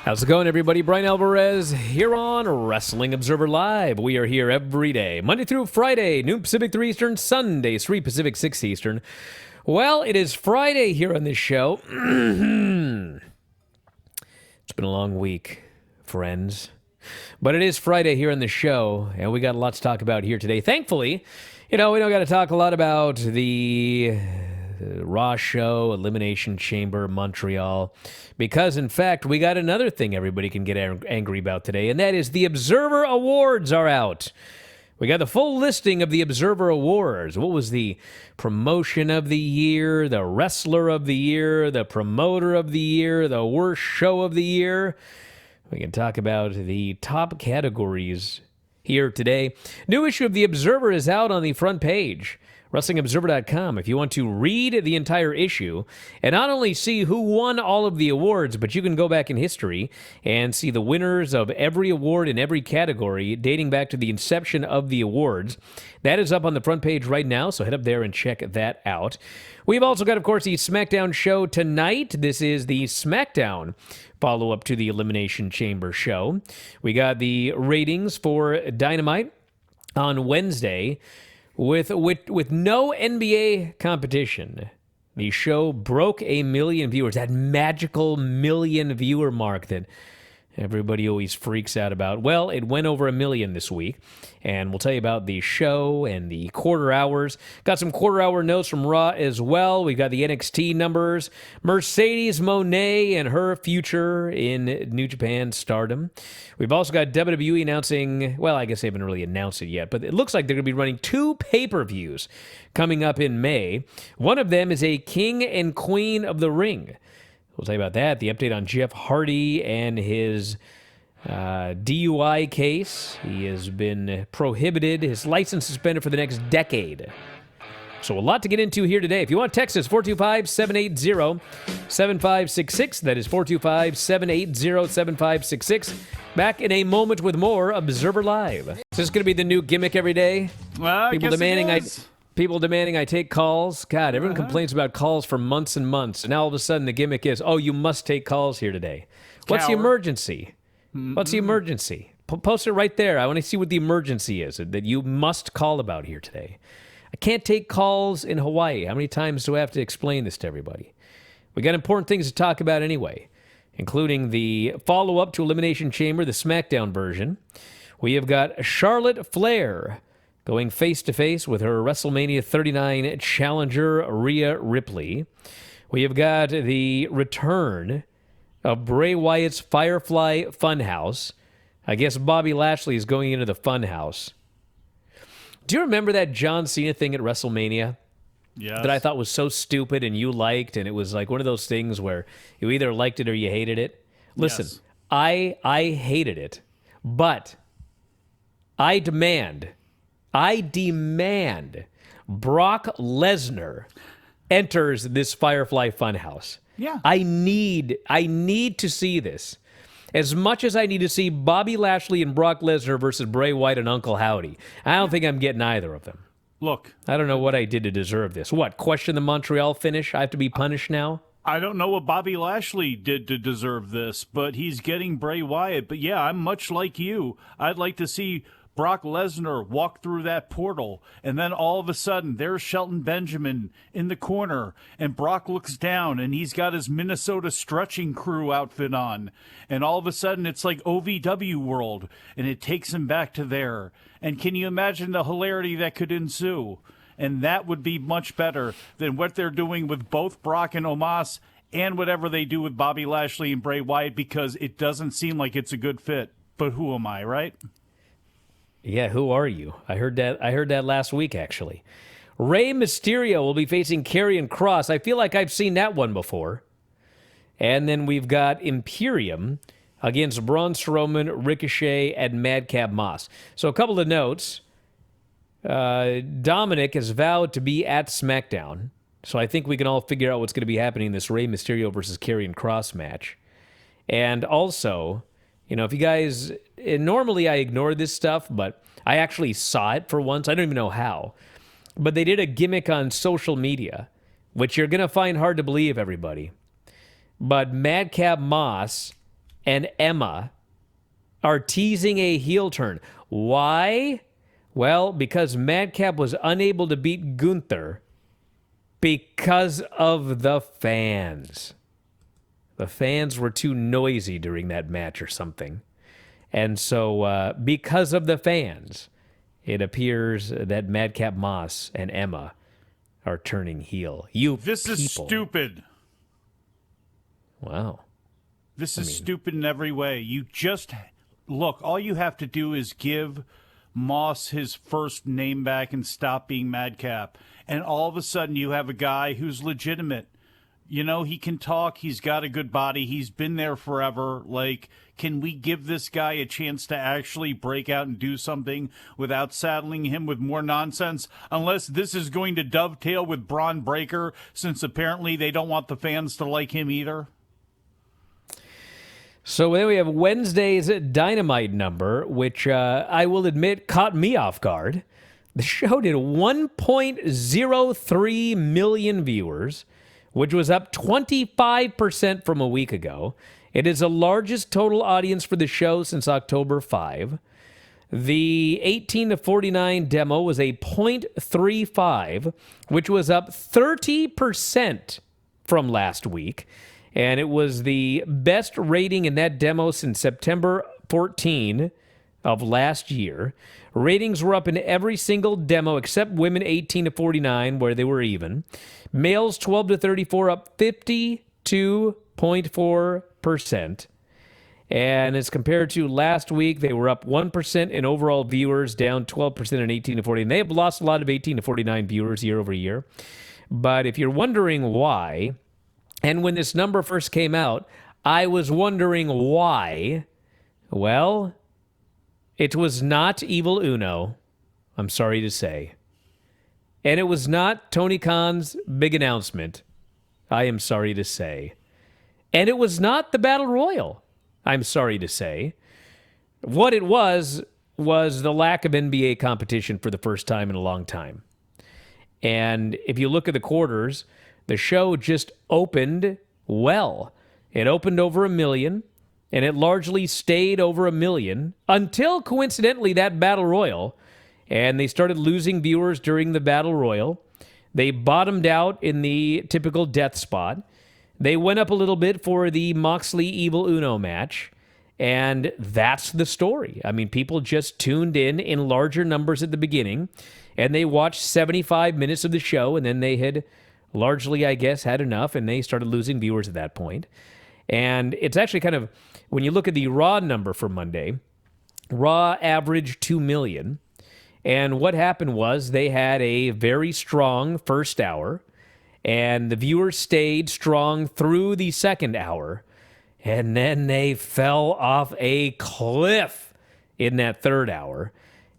How's it going, everybody? Bryan Alvarez here on Wrestling Observer Live. We are here every day, Monday through Friday, noon Pacific, 3 Eastern, Sundays, 3 Pacific, 6 Eastern. Well, it is Friday here on this show. It's been a long week, friends. But it is Friday here on the show, and we got a lot to talk about here today. Thankfully, we don't got to talk a lot about the Raw show, Elimination Chamber, Montreal, because, in fact, we got another thing everybody can get angry about today, and that is the Observer Awards are out. We got the full listing of the Observer Awards. What was the promotion of the year, the wrestler of the year, the promoter of the year, the worst show of the year? We can talk about the top categories here today. New issue of the Observer is out on the front page, WrestlingObserver.com. If you want to read the entire issue and not only see who won all of the awards, but you can go back in history and see the winners of every award in every category dating back to the inception of the awards. That is up on the front page right now, so head up there and check that out. We've also got, of course, the Smackdown show tonight. This is the Smackdown follow-up to the Elimination Chamber show. We got the ratings for Dynamite on Wednesday. With no NBA competition, the show broke 1 million viewers, that magical 1 million viewer mark that everybody always freaks out about. Well, it went over 1 million this week, and we'll tell you about the show and the quarter hours. Got some quarter hour notes from Raw as well. We've got the NXT numbers, Mercedes Moné and her future in New Japan Stardom. We've also got WWE announcing, well, I guess they haven't really announced it yet, but it looks like they're going to be running 2 pay-per-views coming up in May. One of them is a King and Queen of the Ring. We'll tell you about that, the update on Jeff Hardy and his DUI case. He has been prohibited, his license suspended for the next decade. So a lot to get into here today. If you want to text us, 425-780-7566. That is 425-780-7566. Back in a moment with more Observer Live. Is this going to be the new gimmick every day? Well, People demanding I take calls. God, everyone complains about calls for months and months. And now all of a sudden the gimmick is, oh, you must take calls here today. What's the emergency? What's the emergency? Post it right there. I want to see what the emergency is that you must call about here today. I can't take calls in Hawaii. How many times do I have to explain this to everybody? We got important things to talk about anyway, including the follow-up to Elimination Chamber, the Smackdown version. We have got Charlotte Flair going face-to-face with her WrestleMania 39 challenger, Rhea Ripley. We have got the return of Bray Wyatt's Firefly Funhouse. I guess Bobby Lashley is going into the Funhouse. Do you remember that John Cena thing at WrestleMania? Yes. That I thought was so stupid and you liked, and it was like one of those things where you either liked it or you hated it? Listen, yes. I hated it, but I demand Brock Lesnar enters this Firefly Funhouse. Yeah. I need to see this. As much as I need to see Bobby Lashley and Brock Lesnar versus Bray Wyatt and Uncle Howdy. I don't think I'm getting either of them. Look. I don't know what I did to deserve this. What, question the Montreal finish? I have to be punished now? I don't know what Bobby Lashley did to deserve this, but he's getting Bray Wyatt. But yeah, I'm much like you. I'd like to see Brock Lesnar walk through that portal, and then all of a sudden, there's Shelton Benjamin in the corner, and Brock looks down, and he's got his Minnesota stretching crew outfit on, and all of a sudden, it's like OVW world, and it takes him back to there. And can you imagine the hilarity that could ensue? And that would be much better than what they're doing with both Brock and Omos, and whatever they do with Bobby Lashley and Bray Wyatt, because it doesn't seem like it's a good fit. But who am I, right? Yeah, who are you? I heard that last week, actually. Rey Mysterio will be facing Karrion Kross. I feel like I've seen that one before. And then we've got Imperium against Braun Strowman, Ricochet, and Madcap Moss. So a couple of notes. Dominic has vowed to be at SmackDown. So I think we can all figure out what's going to be happening in this Rey Mysterio versus Karrion Kross match. And also, if you guys... Normally I ignore this stuff, but I actually saw it for once. I don't even know how. But they did a gimmick on social media, which you're going to find hard to believe, everybody. But Madcap Moss and Emma are teasing a heel turn. Why? Well, because Madcap was unable to beat Gunther because of the fans. The fans were too noisy during that match or something. And so because of the fans, it appears that Madcap Moss and Emma are turning heel. This is stupid. Wow. This is stupid in every way. You just look, all you have to do is give Moss his first name back and stop being Madcap. And all of a sudden you have a guy who's legitimate. You know, he can talk. He's got a good body. He's been there forever. Like, can we give this guy a chance to actually break out and do something without saddling him with more nonsense? Unless this is going to dovetail with Braun Breaker, since apparently they don't want the fans to like him either. So then we have Wednesday's Dynamite number, which I will admit caught me off guard. The show did 1.03 million viewers, which was up 25% from a week ago. It is the largest total audience for the show since October 5. The 18 to 49 demo was a .35, which was up 30% from last week. And it was the best rating in that demo since September 14 of last year. Ratings were up in every single demo except women 18 to 49, where they were even. Males 12 to 34 up 52.4%. And as compared to last week, they were up 1% in overall viewers, down 12% in 18 to 40. And they have lost a lot of 18 to 49 viewers year over year. But if you're wondering why, and when this number first came out, I was wondering why. Well, it was not Evil Uno, I'm sorry to say. And it was not Tony Khan's big announcement, I am sorry to say. And it was not the Battle Royal, I'm sorry to say. What it was the lack of NBA competition for the first time in a long time. And if you look at the quarters, the show just opened well. It opened over 1 million, and it largely stayed over 1 million until, coincidentally, that Battle Royal. And they started losing viewers during the Battle Royal. They bottomed out in the typical death spot. They went up a little bit for the Moxley-Evil Uno match. And that's the story. I mean, people just tuned in larger numbers at the beginning, and they watched 75 minutes of the show, and then they had largely, I guess, had enough, and they started losing viewers at that point. And it's actually kind of, when you look at the Raw number for Monday, Raw averaged 2 million. And what happened was they had a very strong first hour, and the viewers stayed strong through the second hour, and then they fell off a cliff in that third hour.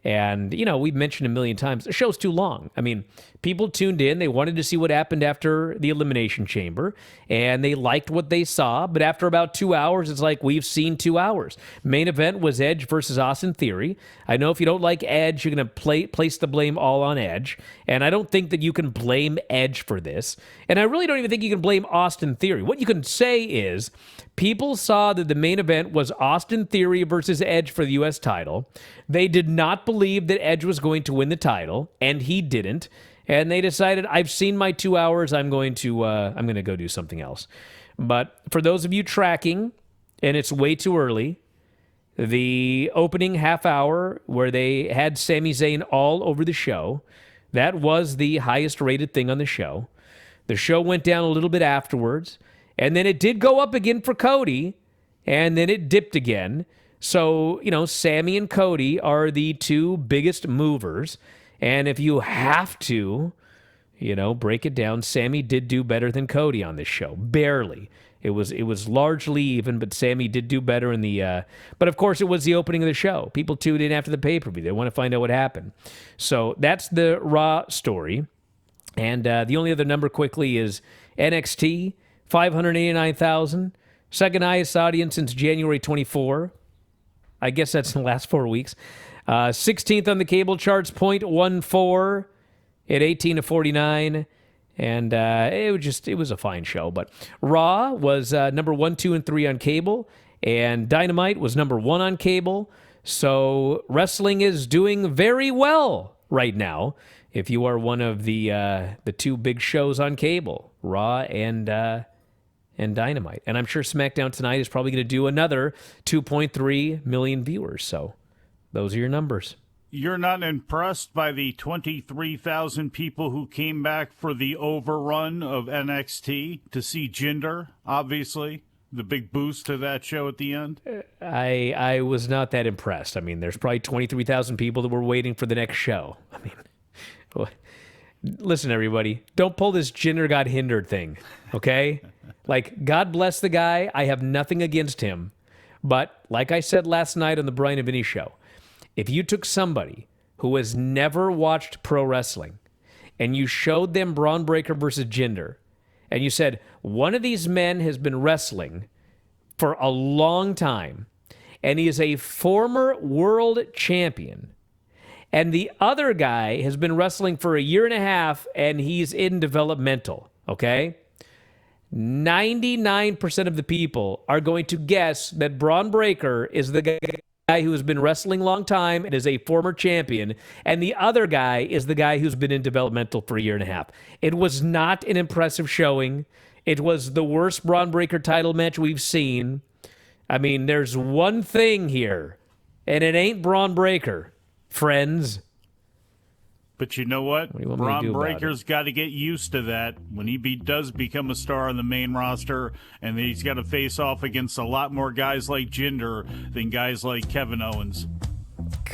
And, you know, we've mentioned a million times, the show's too long. I mean, people tuned in. They wanted to see what happened after the Elimination Chamber, and they liked what they saw. But after about 2 hours, it's like, we've seen 2 hours. Main event was Edge versus Austin Theory. I know if you don't like Edge, you're going to place the blame all on Edge. And I don't think that you can blame Edge for this. And I really don't even think you can blame Austin Theory. What you can say is, people saw that the main event was Austin Theory versus Edge for the U.S. title. They did not believe that Edge was going to win the title, and he didn't. And they decided, I've seen my 2 hours, I'm going to go do something else. But for those of you tracking, and it's way too early, the opening half hour where they had Sami Zayn all over the show, that was the highest rated thing on the show. The show went down a little bit afterwards, and then it did go up again for Cody, and then it dipped again. So, you know, Sami and Cody are the two biggest movers. And if you have to, you know, break it down, Sami did do better than Cody on this show. Barely. It was largely even, but Sami did do better in the... but, of course, it was the opening of the show. People tuned in after the pay-per-view. They want to find out what happened. So that's the Raw story. And the only other number quickly is NXT, 589,000. Second highest audience since January 24. I guess that's in the last 4 weeks. 16th on the cable charts, .14 at 18 to 49. And it was a fine show. But Raw was number 1, 2, and 3 on cable. And Dynamite was number 1 on cable. So wrestling is doing very well right now if you are one of the 2 big shows on cable, Raw and Dynamite. And I'm sure SmackDown tonight is probably going to do another 2.3 million viewers. So those are your numbers. You're not impressed by the 23,000 people who came back for the overrun of NXT to see Jinder, obviously? The big boost to that show at the end? I was not that impressed. I mean, there's probably 23,000 people that were waiting for the next show. I mean, listen, everybody, don't pull this Jinder got hindered thing, okay? Like, God bless the guy. I have nothing against him. But like I said last night on the Bryan and Vinny show, if you took somebody who has never watched pro wrestling and you showed them Braun Breaker versus Jinder, and you said, one of these men has been wrestling for a long time, and he is a former world champion, and the other guy has been wrestling for a year and a half, and he's in developmental, okay? 99% of the people are going to guess that Braun Breaker is the guy who has been wrestling a long time and is a former champion, and the other guy is the guy who's been in developmental for a year and a half. It was not an impressive showing. It was the worst Braun Breaker title match we've seen. I mean, there's one thing here, and it ain't Braun Breaker, friends. But you know what? Braun Breaker's got to get used to that when he does become a star on the main roster, and then he's got to face off against a lot more guys like Jinder than guys like Kevin Owens.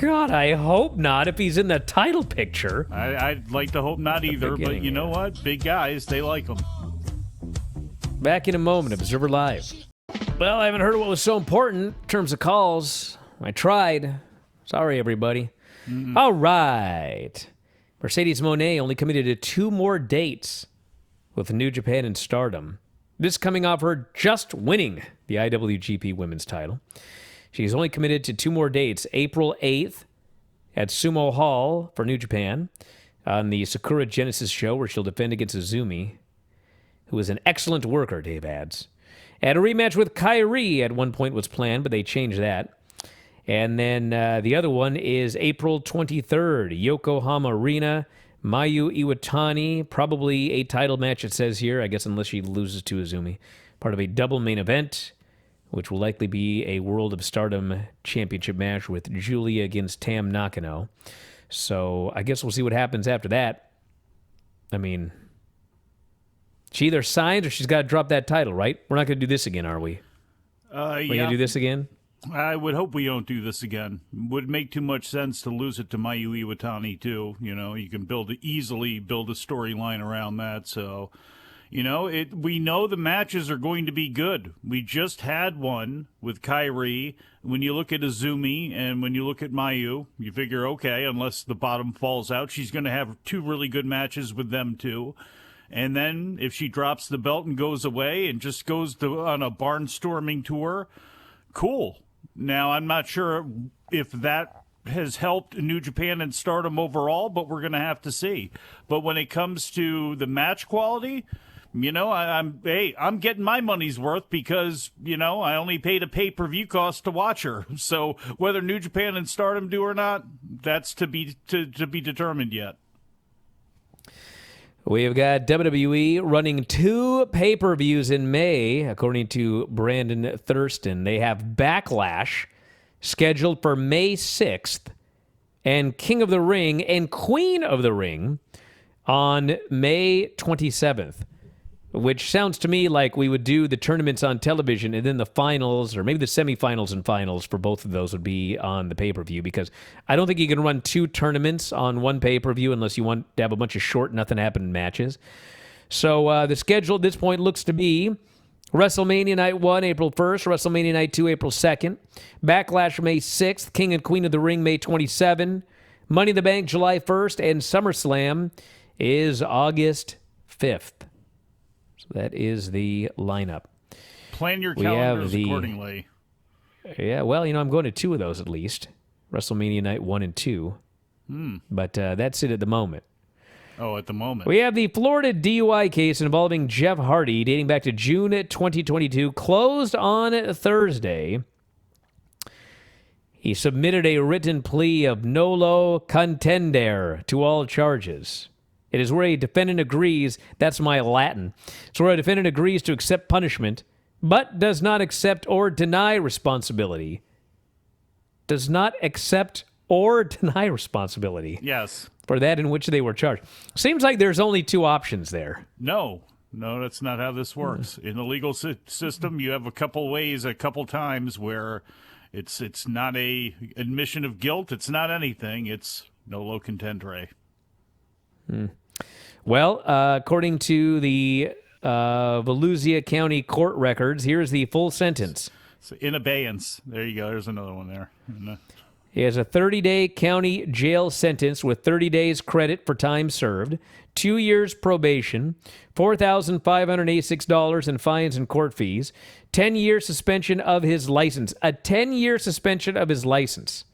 God, I hope not if he's in the title picture. I'd like to hope not either, but you know what? Big guys, they like them. Back in a moment, Observer Live. Well, I haven't heard what was so important in terms of calls. I tried. Sorry, everybody. All right. Mercedes Moné only committed to 2 more dates with New Japan and Stardom. This coming off her just winning the IWGP Women's title. She's only committed to 2 more dates. April 8th at Sumo Hall for New Japan on the Sakura Genesis show where she'll defend against Azumi, who is an excellent worker, Dave adds. And a rematch with Kairi at one point was planned, but they changed that. And then the other one is April 23rd, Yokohama Arena, Mayu Iwatani, probably a title match, it says here, I guess unless she loses to Azumi. Part of a double main event, which will likely be a World of Stardom championship match with Julia against Tam Nakano. So I guess we'll see what happens after that. I mean, she either signs or she's got to drop that title, right? We're not going to do this again, are we? We're going to do this again? I would hope we don't do this again. Would make too much sense to lose it to Mayu Iwatani, too. You know, you can easily build a storyline around that. So, you know, we know the matches are going to be good. We just had one with Kairi. When you look at Azumi and when you look at Mayu, you figure, okay, unless the bottom falls out, she's going to have 2 really good matches with them, too. And then if she drops the belt and goes away and just goes on a barnstorming tour, cool. Now, I'm not sure if that has helped New Japan and Stardom overall, but we're going to have to see. But when it comes to the match quality, you know, I'm getting my money's worth because, you know, I only paid a pay-per-view cost to watch her. So whether New Japan and Stardom do or not, that's to be determined yet. We've got WWE running 2 pay-per-views in May, according to Brandon Thurston. They have Backlash scheduled for May 6th and King of the Ring and Queen of the Ring on May 27th, which sounds to me like we would do the tournaments on television and then the finals or maybe the semifinals and finals for both of those would be on the pay-per-view because I don't think you can run 2 tournaments on one pay-per-view unless you want to have a bunch of short, nothing happening matches. So the schedule at this point looks to be WrestleMania Night 1, April 1st, WrestleMania Night 2, April 2nd, Backlash May 6th, King and Queen of the Ring May 27, Money in the Bank July 1st, and SummerSlam is August 5th. That is the lineup. Plan your calendars accordingly. Yeah, well, you know, I'm going to 2 of those at least. WrestleMania Night 1 and 2. But that's it at the moment. Oh, at the moment. We have the Florida DUI case involving Jeff Hardy dating back to June 2022, closed on Thursday. He submitted a written plea of nolo contendere to all charges. It is where a defendant agrees, that's my Latin, it's where a defendant agrees to accept punishment, but does not accept or deny responsibility. Does not accept or deny responsibility. Yes. For that in which they were charged. Seems like there's only two options there. No, that's not how this works. In the legal system, you have a couple ways, a couple times where it's not a admission of guilt. It's not anything. It's nolo contendere. Well, according to the Volusia County court records, here's the full sentence. So in abeyance. There you go. There's another one there. He has a 30-day county jail sentence with 30 days credit for time served, 2 years probation, $4,586 in fines and court fees, 10-year suspension of his license. A 10-year suspension of his license.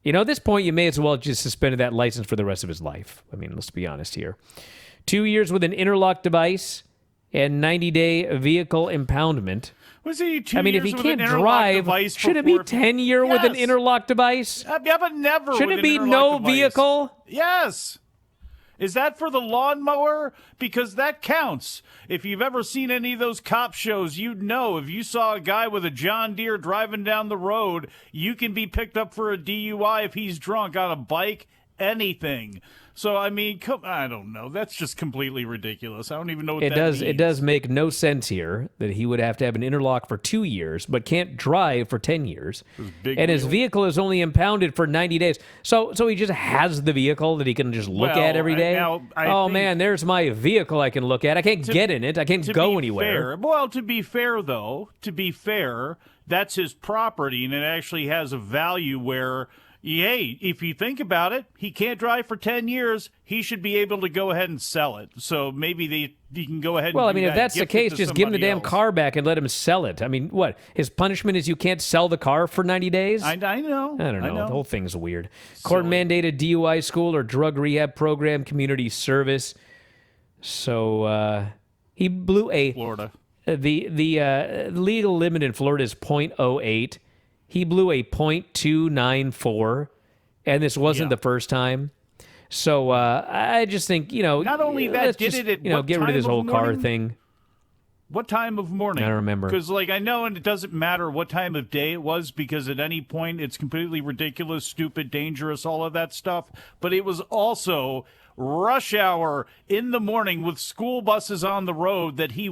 You know, at this point, you may as well just suspended that license for the rest of his life. I mean, let's be honest here. 2 years with an interlock device and 90-day vehicle impoundment. Was he 2 I mean, if years he with an can't interlock drive, device should it be before- 10-year with an Yes. interlock device? Yeah, but never. Should with it an be interlock no device. vehicle? Yes. Is that for the lawnmower? Because that counts. If you've ever seen any of those cop shows, you'd know if you saw a guy with a John Deere driving down the road, you can be picked up for a DUI if he's drunk on a bike, anything. So, I mean, I don't know. That's just completely ridiculous. I don't even know what that means. It does make no sense here that he would have to have an interlock for 2 years, but can't drive for 10 years. And his vehicle is only impounded for 90 days. So he just has the vehicle that he can just look at every day? Man, there's my vehicle I can look at. I can't get in it. I can't go anywhere. Well, to be fair, that's his property, and it actually has a value where... Hey, if you think about it, he can't drive for 10 years. He should be able to go ahead and sell it. So maybe he can go ahead and Well, I do mean, if that, that's the gift it case, to just give him the somebody damn else. car back and let him sell it. I mean, what? His punishment is you can't sell the car for 90 days? I know. I don't know. The whole thing's weird. Silly. Court-mandated DUI school or drug rehab program, community service. So he blew a... Florida. The legal limit in Florida is .08. He blew a .294, and this wasn't the first time. So I just think, Not only that, let's did just, it at what get rid of time this of whole car morning? thing. What time of morning? I don't remember. Because, I know, and it doesn't matter what time of day it was, because at any point it's completely ridiculous, stupid, dangerous, all of that stuff. But it was also rush hour in the morning with school buses on the road that he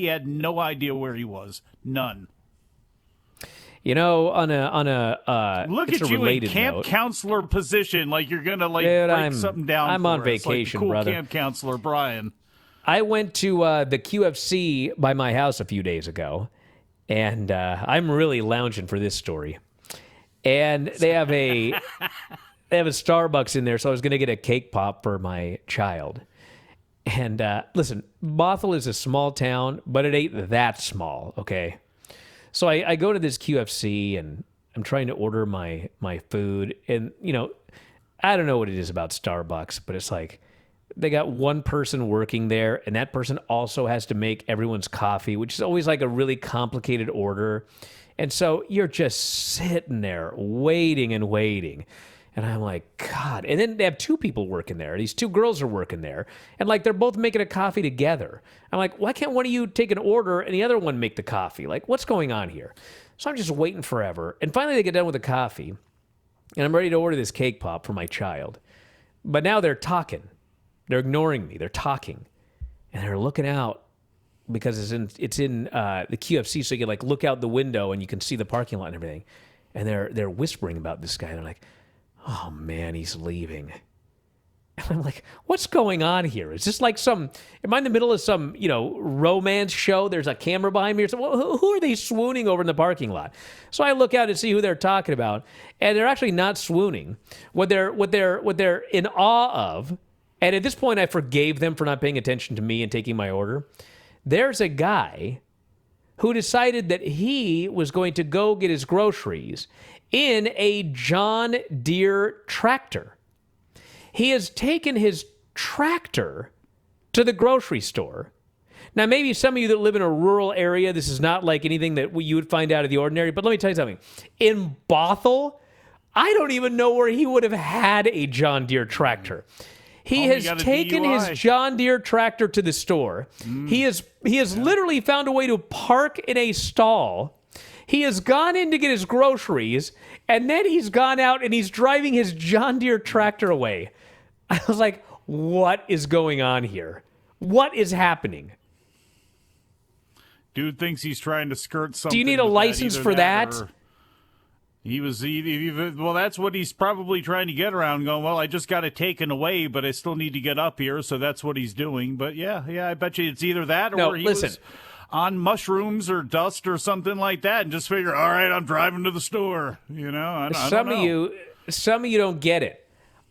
had no idea where he was. None. On a Look it's at a you in related camp note. counselor position, like you're gonna Dude, break something down. I'm for on us, vacation, like the cool brother. Camp counselor Bryan. I went to the QFC by my house a few days ago, and I'm really lounging for this story. And they have a Starbucks in there, so I was going to get a cake pop for my child. And listen, Bothell is a small town, but it ain't that small, okay? So I go to this QFC, and I'm trying to order my food, and, I don't know what it is about Starbucks, but it's like, they got one person working there, and that person also has to make everyone's coffee, which is always like a really complicated order. And so you're just sitting there waiting and waiting. And I'm like, God. And then they have two people working there. These two girls are working there. And they're both making a coffee together. I'm like, why can't one of you take an order and the other one make the coffee? What's going on here? So I'm just waiting forever. And finally they get done with the coffee. And I'm ready to order this cake pop for my child. But now they're talking. They're ignoring me. They're talking, and they're looking out because it's in the QFC, so you can look out the window and you can see the parking lot and everything. And they're whispering about this guy. And they're like, "Oh man, he's leaving." And I'm like, "What's going on here? Is this am I in the middle of some romance show? There's a camera behind me or something. Who are they swooning over in the parking lot?" So I look out and see who they're talking about, and they're actually not swooning. What they're in awe of. And at this point, I forgave them for not paying attention to me and taking my order. There's a guy who decided that he was going to go get his groceries in a John Deere tractor. He has taken his tractor to the grocery store. Now, maybe some of you that live in a rural area, this is not like anything that you would find out of the ordinary, but let me tell you something. In Bothell, I don't even know where he would have had a John Deere tractor. He has taken his John Deere tractor to the store. He has literally found a way to park in a stall. He has gone in to get his groceries, and then he's gone out and he's driving his John Deere tractor away. I was like, what is going on here? What is happening? Dude thinks he's trying to skirt something. Do you need a license for that? Well, that's what he's probably trying to get around, going, well, I just got it taken away, but I still need to get up here, so that's what he's doing. But yeah, I bet you it's either that or he was on mushrooms or dust or something like that and just figure, all right, I'm driving to the store. I don't know. Some of you don't get it.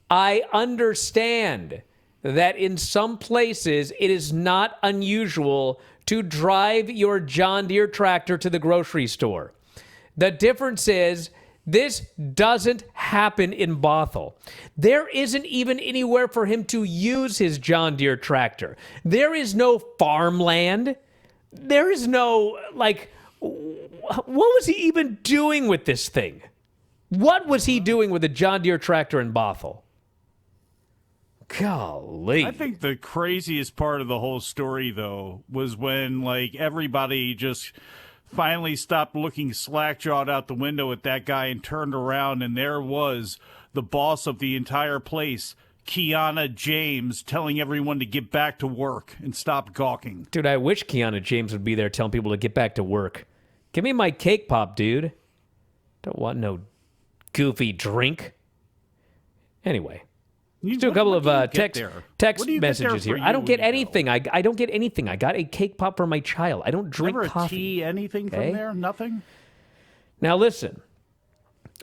I understand that in some places it is not unusual to drive your John Deere tractor to the grocery store. The difference is this doesn't happen in Bothell. There isn't even anywhere for him to use his John Deere tractor. There is no farmland. There is no, what was he even doing with this thing? What was he doing with a John Deere tractor in Bothell? Golly. I think the craziest part of the whole story, though, was when, everybody just finally stopped looking slack-jawed out the window at that guy and turned around, and there was the boss of the entire place, Kiana James, telling everyone to get back to work and stop gawking. Dude, I wish Kiana James would be there telling people to get back to work. Give me my cake pop, dude. Don't want no goofy drink. Anyway. Let's do a couple of text messages here. I don't get anything. I don't get anything. I got a cake pop for my child. I don't drink coffee. Tea, anything from there? Nothing? Now listen.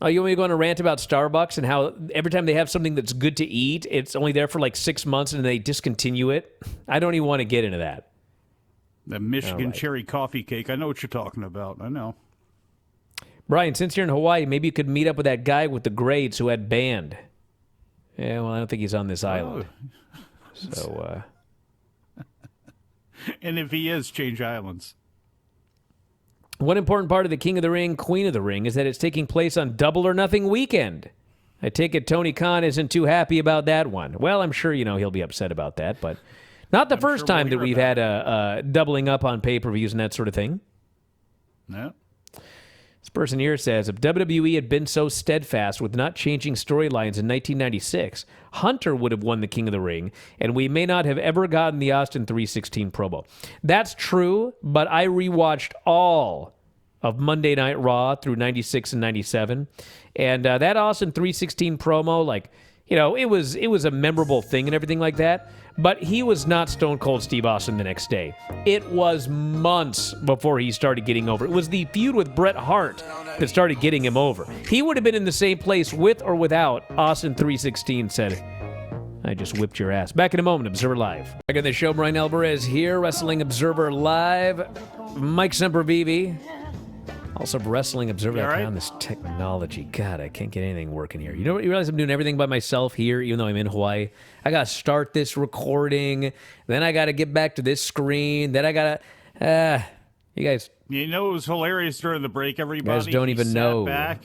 Oh, you want me to go on a rant about Starbucks and how every time they have something that's good to eat, it's only there for 6 months and they discontinue it? I don't even want to get into that. The Michigan cherry coffee cake. I know what you're talking about. I know. Bryan, since you're in Hawaii, maybe you could meet up with that guy with the grades who had band. Yeah, well, I don't think he's on this island. So, and if he is, change islands. One important part of the King of the Ring, Queen of the Ring is that it's taking place on Double or Nothing weekend. I take it Tony Khan isn't too happy about that one. Well, I'm sure, he'll be upset about that, but not the first time that we've had a doubling up on pay-per-views and that sort of thing. No. This person here says, if WWE had been so steadfast with not changing storylines in 1996, Hunter would have won the King of the Ring, and we may not have ever gotten the Austin 316 promo. That's true, but I rewatched all of Monday Night Raw through 96 and 97, and that Austin 316 promo, it was a memorable thing and everything like that, but he was not Stone Cold Steve Austin the next day. It was months before he started getting over. It was the feud with Bret Hart that started getting him over. He would have been in the same place with or without Austin 316 said, I just whipped your ass. Back in a moment, Observer Live. Back on the show, Bryan Alvarez here, Wrestling Observer Live. Mike Sempervive. Also, Wrestling Observer. I found this technology. God, I can't get anything working here. You realize I'm doing everything by myself here, even though I'm in Hawaii? I got to start this recording. Then I got to get back to this screen. Then I got to... you guys... it was hilarious during the break, everybody. You guys don't even know.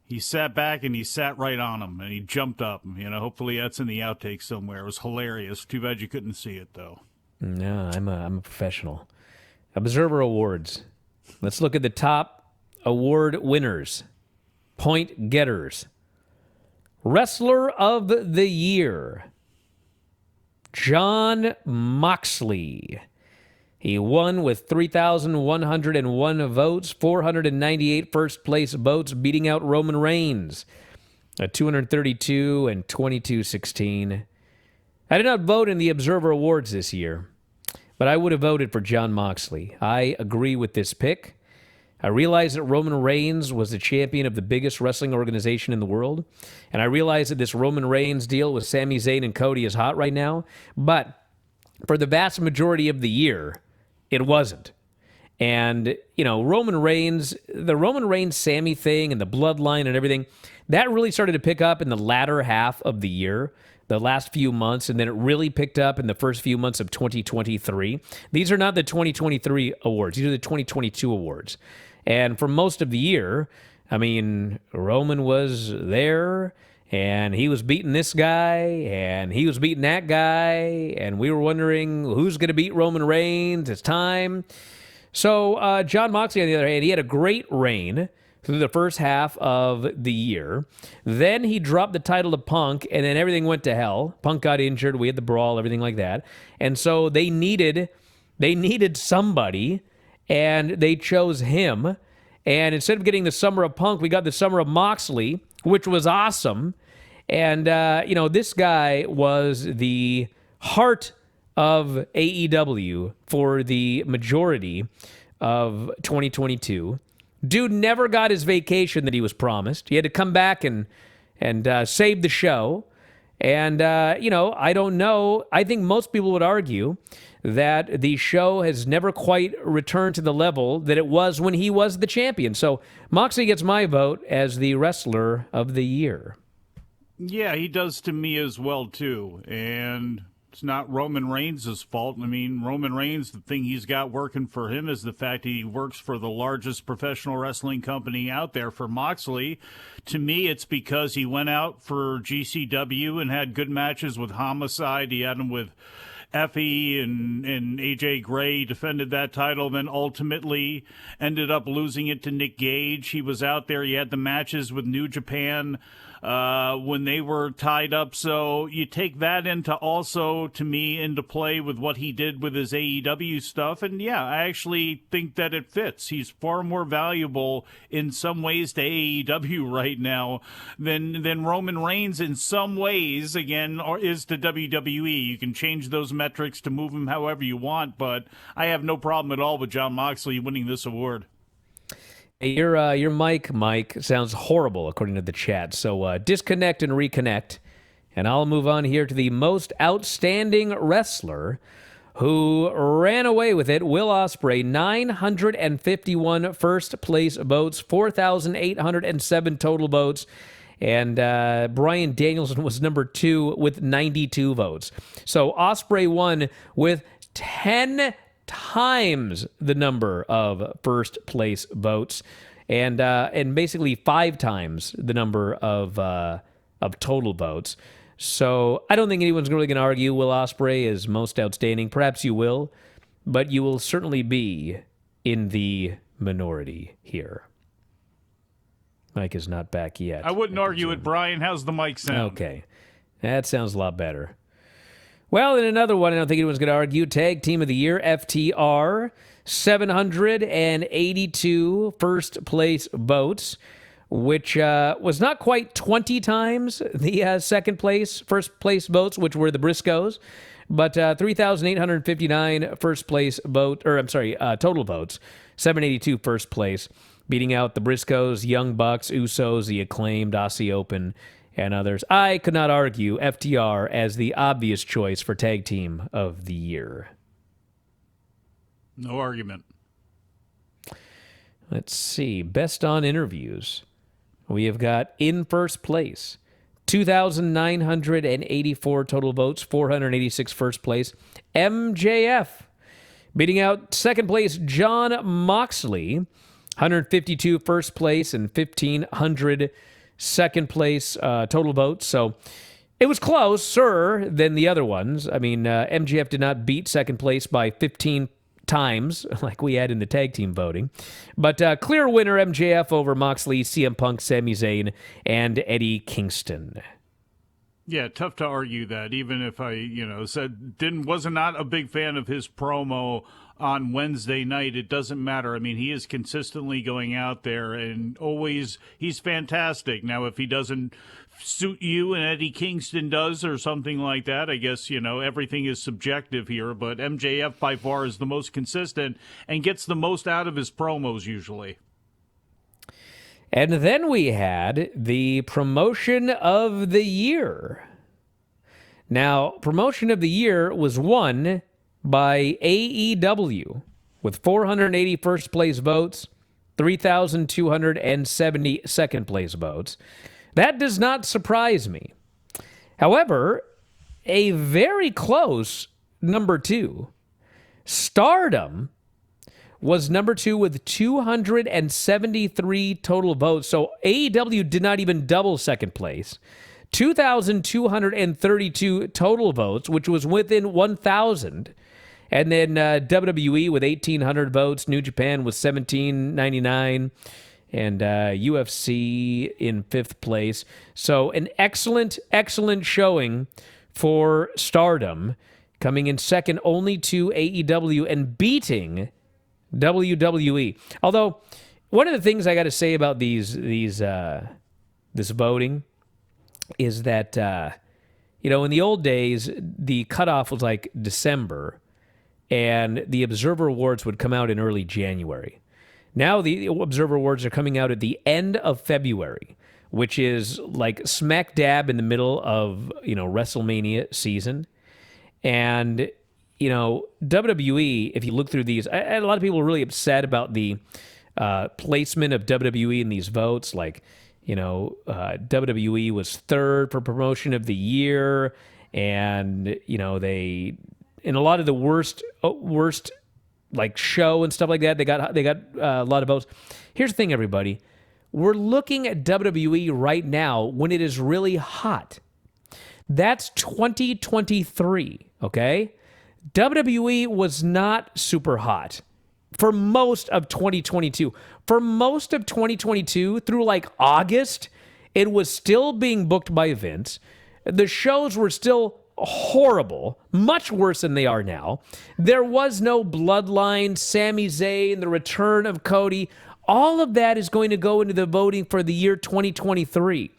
He sat back and he sat right on him, and he jumped up. Hopefully that's in the outtakes somewhere. It was hilarious. Too bad you couldn't see it, though. No, I'm a professional. Observer Awards. Let's look at the top award winners, point getters. Wrestler of the Year, Jon Moxley. He won with 3,101 votes, 498 first-place votes, beating out Roman Reigns at 232 and 22-16. I did not vote in the Observer Awards this year, but I would have voted for Jon Moxley. I agree with this pick. I realize that Roman Reigns was the champion of the biggest wrestling organization in the world, and I realize that this Roman Reigns deal with Sami Zayn and Cody is hot right now, but for the vast majority of the year, it wasn't. And, Roman Reigns, the Roman Reigns-Sami thing and the bloodline and everything, that really started to pick up in the latter half of the year. the last few months, and then it really picked up in the first few months of 2023. These are not the 2023 awards. These are the 2022 awards. And for most of the year, I mean, Roman was there, and he was beating this guy, and he was beating that guy, and we were wondering who's going to beat Roman Reigns. It's time. So Jon Moxley, on the other hand, he had a great reign through the first half of the year. Then he dropped the title to Punk, and then everything went to hell. Punk got injured. We had the brawl, everything like that. And so they needed somebody, and they chose him. And instead of getting the Summer of Punk, we got the Summer of Moxley, which was awesome. And, this guy was the heart of AEW for the majority of 2022. Dude never got his vacation that he was promised. He had to come back and save the show. And, I don't know. I think most people would argue that the show has never quite returned to the level that it was when he was the champion. So Moxley gets my vote as the wrestler of the year. Yeah, he does to me as well, too. And it's not Roman Reigns' fault. I mean, Roman Reigns, the thing he's got working for him is the fact that he works for the largest professional wrestling company out there. For Moxley, to me, it's because he went out for GCW and had good matches with Homicide. He had them with Effie and AJ Gray, defended that title, then ultimately ended up losing it to Nick Gage. He was out there. He had the matches with New Japan when they were tied up. So you take that into play with what he did with his AEW stuff. And yeah, I actually think that it fits. He's far more valuable in some ways to AEW right now than Roman Reigns in some ways, again, or is to WWE. You can change those metrics to move him however you want, but I have no problem at all with Jon Moxley winning this award. Your mic, Mike, sounds horrible according to the chat. So disconnect and reconnect. And I'll move on here to the most outstanding wrestler who ran away with it. Will Ospreay, 951 first place votes, 4,807 total votes. And Bryan Danielson was number 2 with 92 votes. So Ospreay won with 10 times the number of first place votes, and basically 5 times the number of total votes. So I don't think anyone's really going to argue Will Ospreay is most outstanding. Perhaps you will, but you will certainly be in the minority here. Mike is not back yet. I wouldn't argue it, Brian. How's the mic sound? Okay, that sounds a lot better. Well, in another one, I don't think anyone's going to argue. Tag Team of the Year, FTR, 782 first place votes, which was not quite 20 times the first place votes, which were the Briscoes, but 3,859 first place total votes, 782 first place, beating out the Briscoes, Young Bucks, Usos, the Acclaimed, Aussie Open, and others. I could not argue FTR as the obvious choice for Tag Team of the Year. No argument. Let's see. Best on interviews. We have got in first place, 2,984 total votes, 486 first place, MJF. Beating out second place, Jon Moxley, 152 first place and 1,500 second place total votes. So it was closer than the other ones. I mean, MJF did not beat second place by 15 times like we had in the tag team voting. But clear winner MJF over Moxley, CM Punk, Sami Zayn, and Eddie Kingston. Yeah, tough to argue that, even if I, was not a big fan of his promo on Wednesday night. It doesn't matter. I mean, he is consistently going out there and he's fantastic. Now, if he doesn't suit you and Eddie Kingston does or something like that, I guess, everything is subjective here. But MJF by far is the most consistent and gets the most out of his promos usually. And then we had the Promotion of the Year. Now, Promotion of the Year was won by AEW with 480 first place votes, 3,270 second place votes. That does not surprise me. However, a very close number 2. Stardom was number 2 with 273 total votes. So AEW did not even double second place. 2,232 total votes, which was within 1,000. And then WWE with 1,800 votes. New Japan with 1,799. And UFC in 5th place. So an excellent, excellent showing for Stardom, coming in second only to AEW and beating WWE. Although, one of the things I got to say about this voting is that, in the old days, the cutoff was like December, and the Observer Awards would come out in early January. Now the Observer Awards are coming out at the end of February, which is like smack dab in the middle of, WrestleMania season. And, WWE, if you look through these, a lot of people are really upset about the placement of WWE in these votes. Like, WWE was 3rd for promotion of the year. And, they, in a lot of the worst like show and stuff like that, they got a lot of votes. Here's the thing, everybody. We're looking at WWE right now when it is really hot. That's 2023, okay? WWE was not super hot for most of 2022. For most of 2022, through like August, it was still being booked by Vince. The shows were still horrible, much worse than they are now. There was no Bloodline, Sami Zayn, the return of Cody. All of that is going to go into the voting for the year 2023.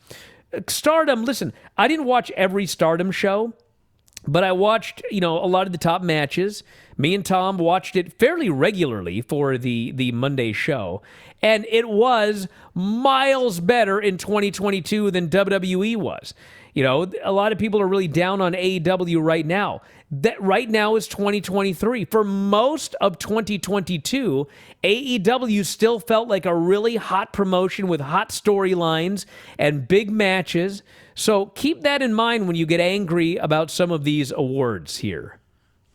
Stardom, listen, I didn't watch every Stardom show, but I watched, a lot of the top matches. Me and Tom watched it fairly regularly for the Monday show, and it was miles better in 2022 than WWE was. A lot of people are really down on AEW right now. That right now is 2023. For most of 2022, AEW still felt like a really hot promotion with hot storylines and big matches. So keep that in mind when you get angry about some of these awards here.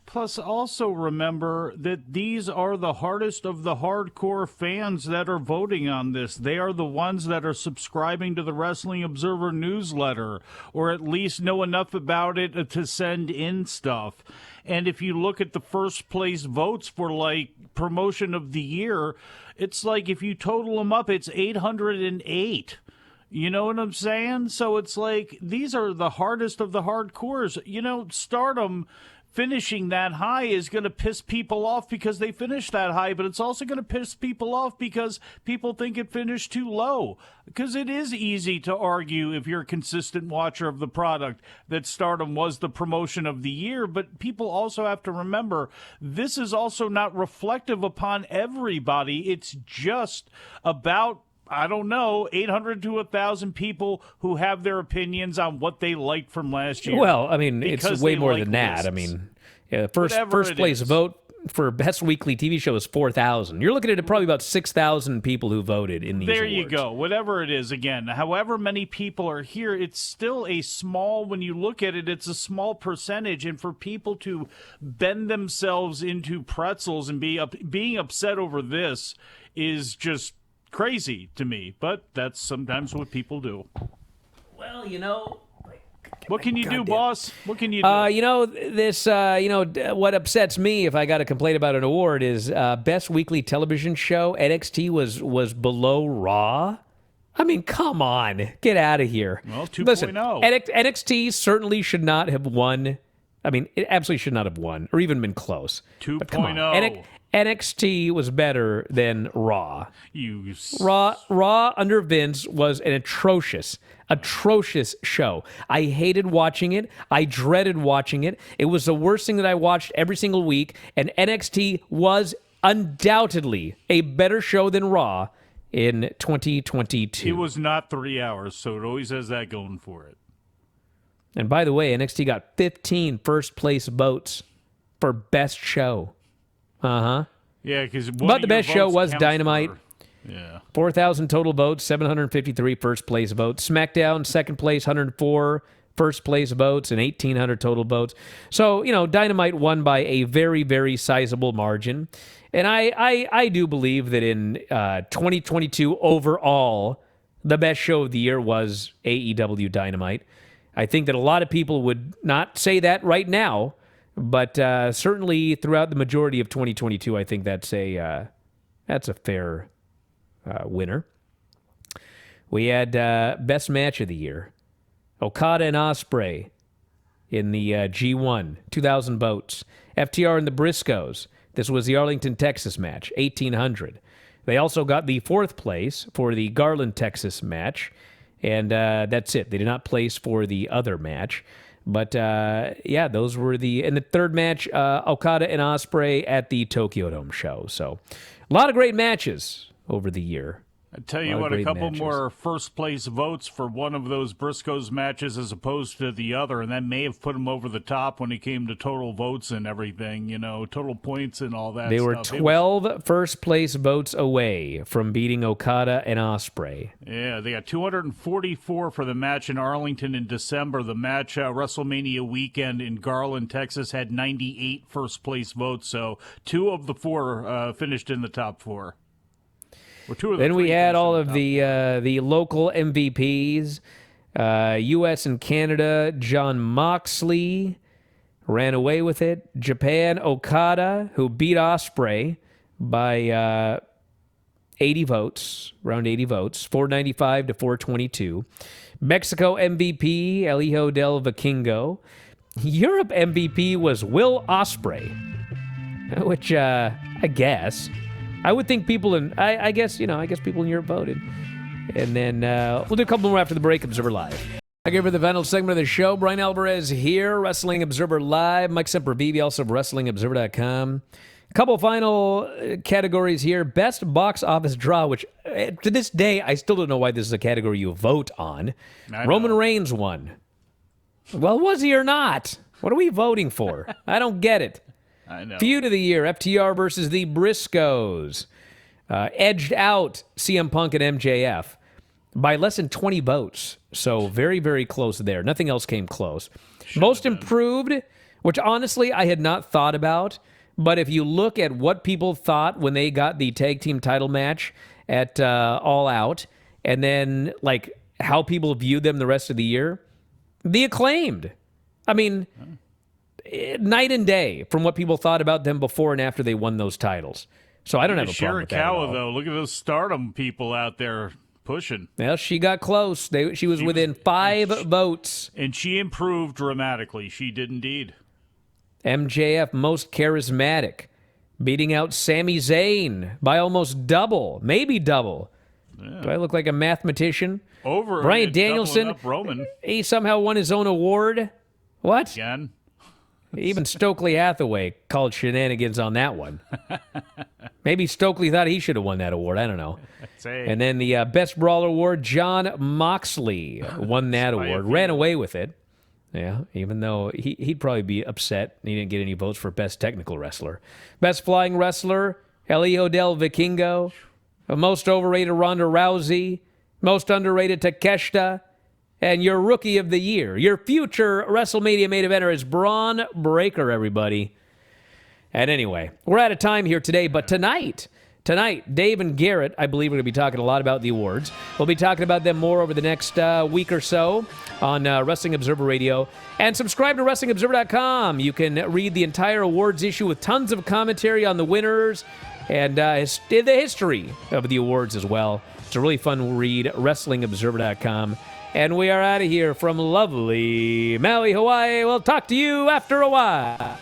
Plus, also remember that these are the hardest of the hardcore fans that are voting on this. They are the ones that are subscribing to the Wrestling Observer newsletter, or at least know enough about it to send in stuff. And if you look at the first place votes for, like, promotion of the year, it's like if you total them up, it's 808. You know what I'm saying? So it's like these are the hardest of the hardcores. Stardom finishing that high is going to piss people off because they finished that high, but it's also going to piss people off because people think it finished too low. Because it is easy to argue, if you're a consistent watcher of the product, that Stardom was the promotion of the year, but people also have to remember this is also not reflective upon everybody. It's just about 800 to 1,000 people who have their opinions on what they liked from last year. Well, I mean, it's way more than that. Lists. I mean, first place vote for best weekly TV show is 4,000. You're looking at probably about 6,000 people who voted in these There awards. you go. Whatever it is, again, however many people are here, it's still a small, when you look at it, it's a small percentage. And for people to bend themselves into pretzels and being upset over this is just crazy to me, but that's sometimes what people do. Well, what can you do, boss? What can you do? What upsets me, if I got to complain about an award, is best weekly television show. NXT was below Raw. I mean, come on, get out of here. Well, 2.0. Listen, NXT certainly should not have won. I mean, it absolutely should not have won or even been close. 2.0. NXT was better than Raw. Raw under Vince was an atrocious show. I hated watching it. I dreaded watching it. It was the worst thing that I watched every single week, and NXT was undoubtedly a better show than Raw in 2022. It was not 3 hours, so it always has that going for it. And by the way, NXT got 15 first-place votes for best show. Uh-huh. Yeah, because but the best show was Dynamite. 4,000 total votes, 753 first place votes. Smackdown, second place, 104 first place votes and 1,800 total votes. So, Dynamite won by a very, very sizable margin. And I do believe that in 2022 overall, the best show of the year was AEW Dynamite. I think that a lot of people would not say that right now, but certainly throughout the majority of 2022, I think that's a fair winner. We had best match of the year. Okada and Ospreay in the G1, 2,000 votes. FTR and the Briscoes. This was the Arlington, Texas match, 1,800. They also got the fourth place for the Garland, Texas match, and that's it. They did not place for the other match. But, those were in the third match, Okada and Ospreay at the Tokyo Dome show. So, a lot of great matches over the year. I tell you what, a couple more first-place votes for one of those Briscoes matches as opposed to the other, and that may have put him over the top when it came to total votes and everything, total points and all that They stuff. were 12 first-place votes away from beating Okada and Ospreay. Yeah, they got 244 for the match in Arlington in December. The match WrestleMania weekend in Garland, Texas had 98 first-place votes, so 2 of the 4 finished in the top 4. Then we had all of the local MVPs. U.S. and Canada, John Moxley ran away with it. Japan, Okada, who beat Ospreay by 80 votes, around 80 votes, 495 to 422. Mexico MVP, El Hijo del Vikingo. Europe MVP was Will Ospreay, which I guess... I would think people I guess people in Europe voted. And then we'll do a couple more after the break. Observer Live. Okay, for the final segment of the show, Bryan Alvarez here, Wrestling Observer Live. Mike Sempervive, also of WrestlingObserver.com. A couple final categories here. Best box office draw, which to this day, I still don't know why this is a category you vote on. Roman Reigns won. Well, was he or not? What are we voting for? I don't get it. I know. Feud of the year, FTR versus the Briscoes. Edged out CM Punk and MJF by less than 20 votes. So very, very close there. Nothing else came close. Most improved, which honestly I had not thought about. But if you look at what people thought when they got the tag team title match at All Out, and then like how people viewed them the rest of the year, the Acclaimed. I mean... night and day from what people thought about them before and after they won those titles. So I don't have a problem with that at all. Though, look at those Stardom people out there pushing. Well, she got close. She was within 5 votes. And she improved dramatically. She did indeed. MJF, most charismatic, beating out Sami Zayn by almost double, maybe double. Yeah. Do I look like a mathematician? Bryan Danielson, Roman. He somehow won his own award. What? Again? Even Stokely Hathaway called shenanigans on that one. Maybe Stokely thought he should have won that award. I don't know. And then the Best Brawler Award, John Moxley won that award. Ran away with it. Yeah, even though he'd probably be upset he didn't get any votes for Best Technical Wrestler. Best Flying Wrestler, El Hijo del Vikingo. Most Overrated, Ronda Rousey. Most Underrated, Takeshita. And your Rookie of the Year, your future WrestleMania main eventer is Braun Breaker, everybody. And anyway, we're out of time here today, but tonight, Dave and Garrett, I believe we're going to be talking a lot about the awards. We'll be talking about them more over the next week or so on Wrestling Observer Radio. And subscribe to WrestlingObserver.com. You can read the entire awards issue with tons of commentary on the winners and the history of the awards as well. It's a really fun read, WrestlingObserver.com. And we are out of here from lovely Maui, Hawaii. We'll talk to you after a while.